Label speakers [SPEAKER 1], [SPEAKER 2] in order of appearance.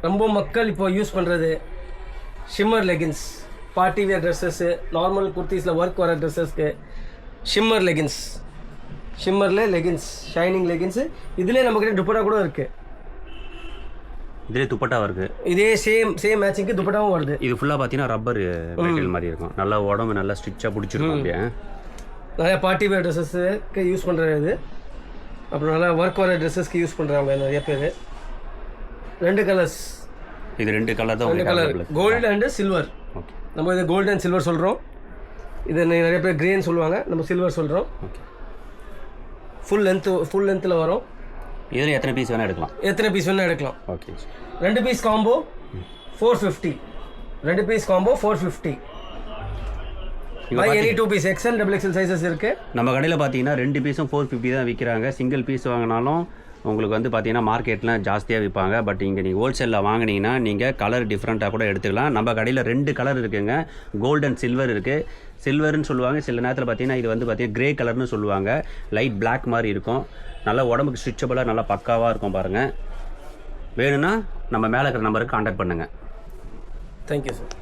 [SPEAKER 1] ரொம்ப மக்கள் இப்போ யூஸ் பண்ணுறது shimmer leggings, party wear dresses, normal குர்த்திஸில் ஒர்க் வர ட்ரெஸ்ஸஸ்க்கு ஷிம்மர் லெகின்ஸ், ஷிம்மரில் லெகின்ஸ், ஷைனிங் லெகின்ஸு. இதிலே நம்மக்கிட்ட துப்பட்டா கூட இருக்குது.
[SPEAKER 2] இதே துப்பட்டா வருது.
[SPEAKER 1] இதே சேம் மேட்சிங்க்கு துப்பட்டாவும் வருது.
[SPEAKER 2] இது ஃபுல்லாக பார்த்தீங்கன்னா ரப்பர் மெட்டீரியல் மாதிரி இருக்கும். நல்லா உடம்பு நல்லா ஸ்டிச்சாக பிடிச்சிருக்கும். அப்படியே
[SPEAKER 1] நிறையா பார்ட்டி வேர் ட்ரெஸ்ஸஸ்க்கு யூஸ் பண்ணுற இது. அப்புறம் நல்லா ஒர்க் வர ட்ரெஸ்ஸஸ்க்கு யூஸ் பண்ணுறாங்க நிறைய பேர். 2 கலர்ஸ். இது 2 கலர் தான். 2 colour, gold and silver.
[SPEAKER 2] Okay,
[SPEAKER 1] நம்ம இது கோல்டு அண்ட் சில்வர் சொல்கிறோம். இது நிறைய பேர் க்ரீன் சொல்லுவாங்க, நம்ம சில்வர் சொல்கிறோம்.
[SPEAKER 2] ஓகே,
[SPEAKER 1] ஃபுல் லென்த்தில் வரும்.
[SPEAKER 2] இதில் எத்தனை பீஸ் வேணால் எடுக்கலாம்?
[SPEAKER 1] எத்தனை பீஸ் வேணால் எடுக்கலாம்.
[SPEAKER 2] Okay.
[SPEAKER 1] 2 piece combo 450. 2 piece combo 450. Any 2 piece XL XXL sizes இருக்குது.
[SPEAKER 2] நம்ம கடையில் பார்த்தீங்கன்னா 2 பீஸும் 450 தான் விற்கிறாங்க. சிங்கிள் பீஸ் வாங்கினாலும் உங்களுக்கு வந்து பார்த்தீங்கன்னா மார்க்கெட்டில் ஜாஸ்தியாக விற்பாங்க. பட் இங்கே நீங்கள் ஹோல்சேலில் வாங்கினீங்கன்னா நீங்கள் கலர் டிஃப்ரெண்ட்டாக கூட எடுத்துக்கலாம். நம்ம கடையில் 2 கலர் இருக்குதுங்க. கோல்டு அண்ட் சில்வர் இருக்குது. சில்வர்னு சொல்லுவாங்க, சில நேரத்தில் பார்த்தீங்கன்னா இது வந்து பார்த்தீங்கன்னா க்ரே கலர்னு சொல்லுவாங்க. லைட் பிளாக் மாதிரி இருக்கும். நல்லா உடம்புக்கு ஸ்ட்ரிச்சபிளாக நல்லா பக்காவாக இருக்கும் பாருங்கள். வேணும்னா நம்ம மேலே இருக்கிற நம்பருக்கு கான்டாக்ட் பண்ணுங்கள்.
[SPEAKER 1] Thank you sir.